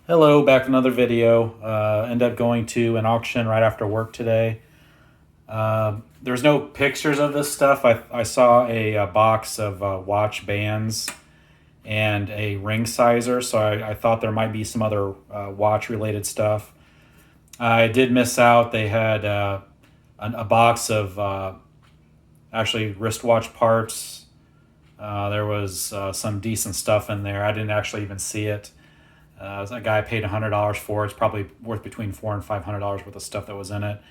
Hello, back with another video. Ended up going to an auction right after work today. There's no pictures of this stuff. I saw a box of watch bands and a ring sizer, so I thought there might be some other watch related stuff. I did miss out. They had a box of actually wristwatch parts. There was some decent stuff in there. I didn't actually even see it. A guy paid $100 for it. It's probably worth between $400 and $500 worth of stuff that was in it.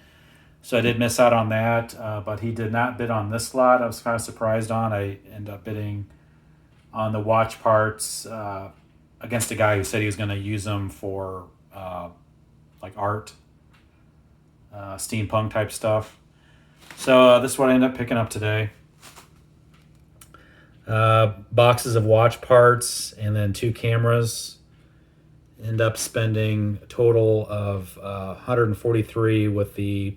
So I did miss out on that, but he did not bid on this lot. I was kind of surprised on. I ended up bidding on the watch parts against a guy who said he was going to use them for like art, steampunk type stuff. So this is what I ended up picking up today. Boxes of watch parts and then two cameras. End up spending a total of $143 with the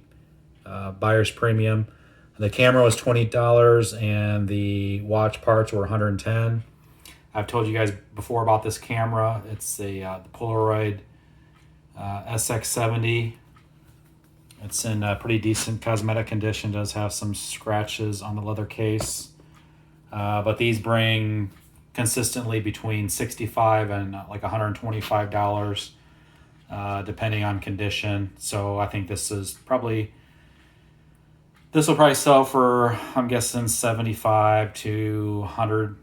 buyer's premium. The camera was $20 and the watch parts were $110. I've told you guys before about this camera. It's the Polaroid SX70. It's in pretty decent cosmetic condition. Does have some scratches on the leather case, but these bring consistently between $65 and like $125, depending on condition. So I think this will probably sell for, I'm guessing, 75 to 100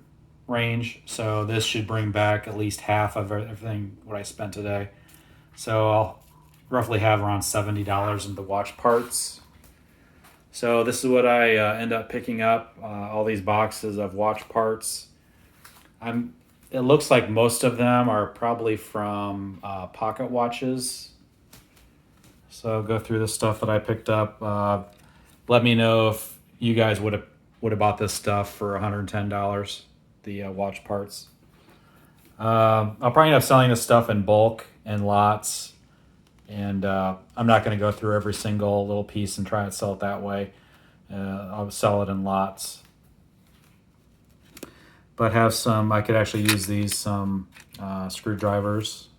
range. So this should bring back at least half of everything what I spent today. So I'll roughly have around $70 in the watch parts. So this is what I end up picking up, all these boxes of watch parts. It looks like most of them are probably from pocket watches. So I'll go through the stuff that I picked up. Let me know if you guys would have bought this stuff for $110, the watch parts. I'll probably end up selling this stuff in bulk and lots. And I'm not going to go through every single little piece and try and sell it that way. I'll sell it in lots. But I could actually use some screwdrivers.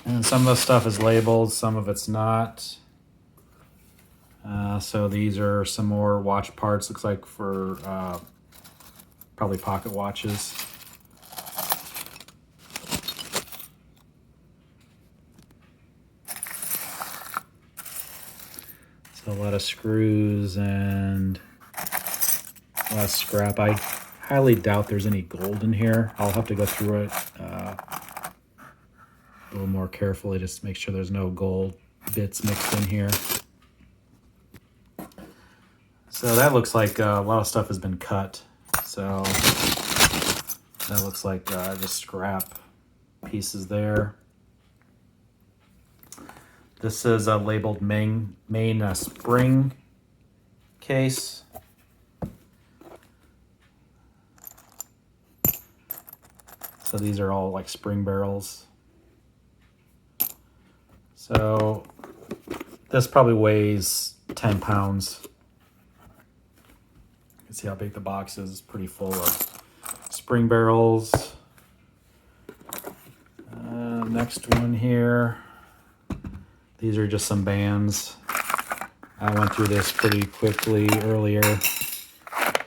And some of the stuff is labeled, some of it's not. So these are some more watch parts, looks like for probably pocket watches. So a lot of screws and a lot of scrap. I highly doubt there's any gold in here. I'll have to go through it a little more carefully just to make sure there's no gold bits mixed in here. So that looks like a lot of stuff has been cut. So that looks like just scrap pieces there. This is a labeled main spring case. So these are all like spring barrels. So this probably weighs 10 pounds. You can see how big the box is. It's pretty full of spring barrels. Next one here. These are just some bands. I went through this pretty quickly earlier,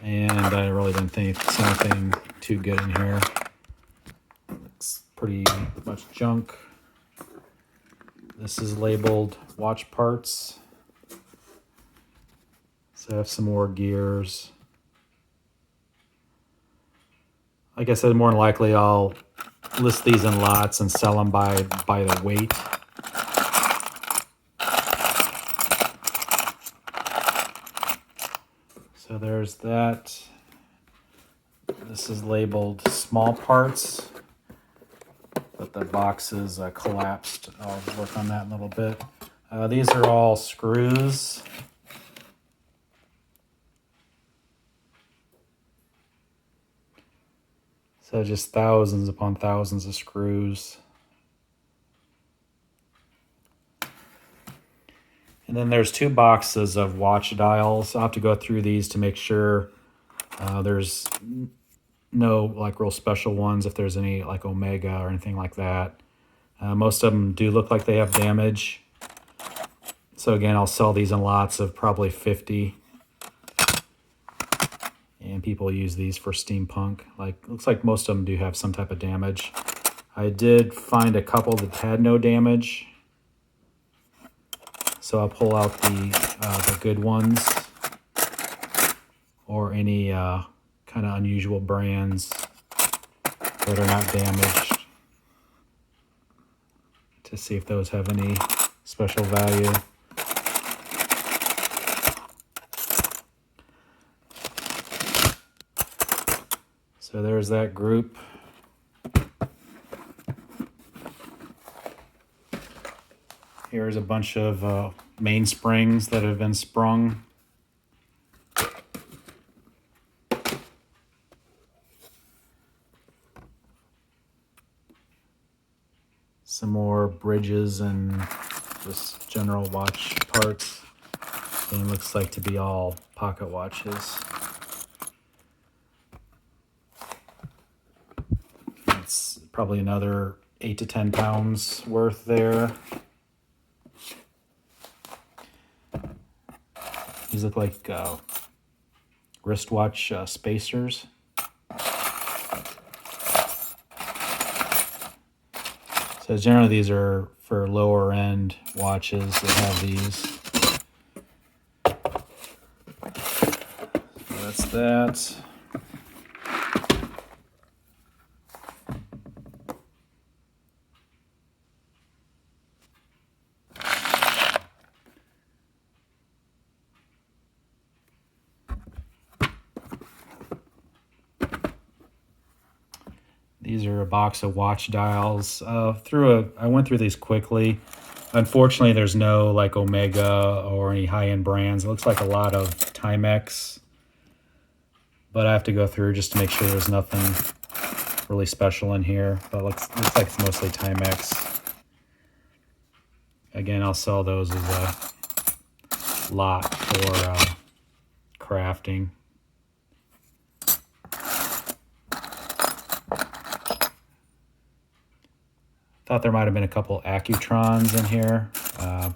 and I really didn't think it's anything too good in here. It's pretty much junk. This is labeled watch parts. So I have some more gears. Like I said, more than likely I'll list these in lots and sell them by the weight. So there's that. This is labeled small parts, but the box is collapsed. I'll work on that in a little bit. These are all screws. So just thousands upon thousands of screws. And then there's two boxes of watch dials. I'll have to go through these to make sure there's no like real special ones if there's any like Omega or anything like that. Most of them do look like they have damage. So again, I'll sell these in lots of probably 50. And people use these for steampunk. Like, looks like most of them do have some type of damage. I did find a couple that had no damage. So I'll pull out the good ones. Or any kind of unusual brands that are not damaged. To see if those have any special value. So there's that group. Here's a bunch of mainsprings that have been sprung. Some more bridges and just general watch parts. And it looks like to be all pocket watches. It's probably another 8 to 10 pounds worth there. These look like wristwatch spacers. So generally these are for lower end watches that have these. So that's that. These are a box of watch dials. I went through these quickly. Unfortunately, there's no like Omega or any high-end brands. It looks like a lot of Timex, but I have to go through just to make sure there's nothing really special in here. But it looks like it's mostly Timex. Again, I'll sell those as a lot for crafting. Thought there might have been a couple Accutrons in here. I'll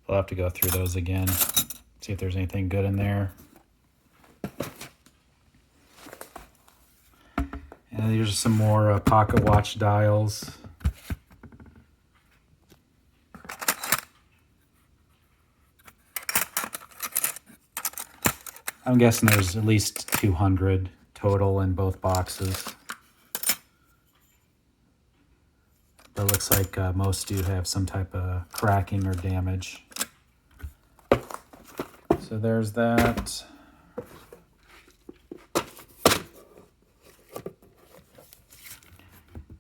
have to go through those again, see if there's anything good in there. And these are some more pocket watch dials. I'm guessing there's at least 200 total in both boxes. But it looks like most do have some type of cracking or damage. So there's that.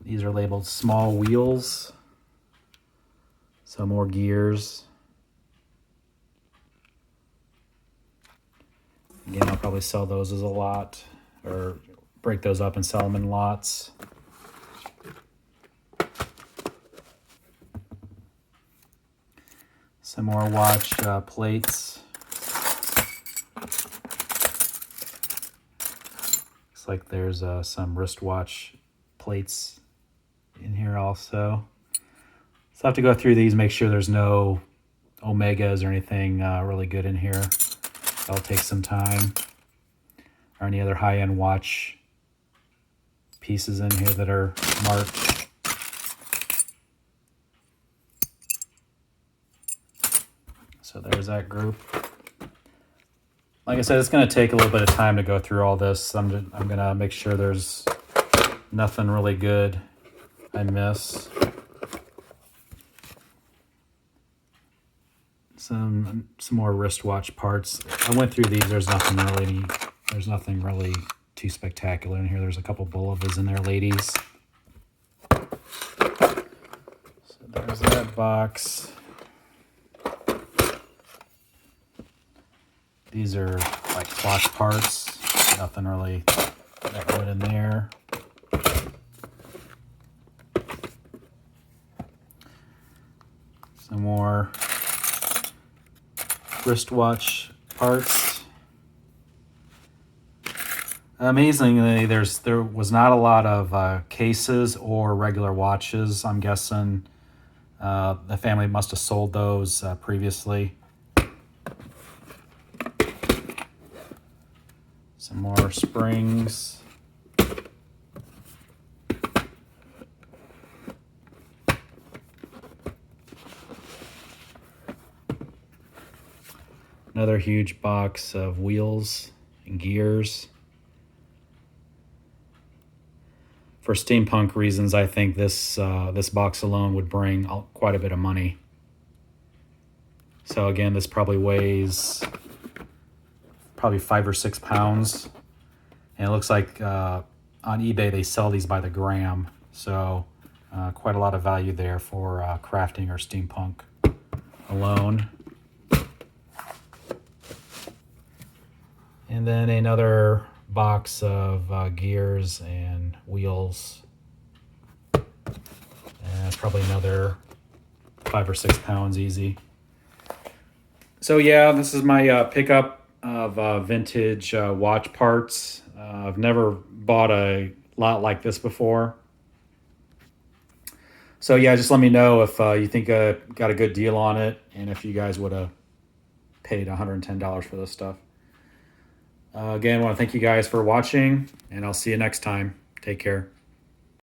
These are labeled small wheels. So more gears. Again, I'll probably sell those as a lot, or break those up and sell them in lots. Some more watch plates. Looks like there's some wristwatch plates in here also. So I have to go through these, make sure there's no Omegas or anything really good in here. That'll take some time. Or any other high-end watch pieces in here that are marked. So there's that group. Like I said, it's going to take a little bit of time to go through all this. I'm going to make sure there's nothing really good I miss. Some more wristwatch parts. I went through these. There's nothing really too spectacular in here. There's a couple Bulovas in there, ladies. So there's that box. These are like clock parts. Nothing really that good in there. Some more wristwatch parts. Amazingly, there was not a lot of cases or regular watches. I'm guessing the family must have sold those previously. Some more springs. Another huge box of wheels and gears. For steampunk reasons, I think this box alone would bring quite a bit of money. So again, this probably weighs probably 5 or 6 pounds, and it looks like on eBay they sell these by the gram. So quite a lot of value there for crafting or steampunk alone. And then another box of gears and wheels. And probably another 5 or 6 pounds easy. So yeah, this is my pickup of vintage watch parts. I've never bought a lot like this before. So yeah, just let me know if you think I got a good deal on it, and if you guys would have paid $110 for this stuff. Again, I want to thank you guys for watching, and I'll see you next time. Take care.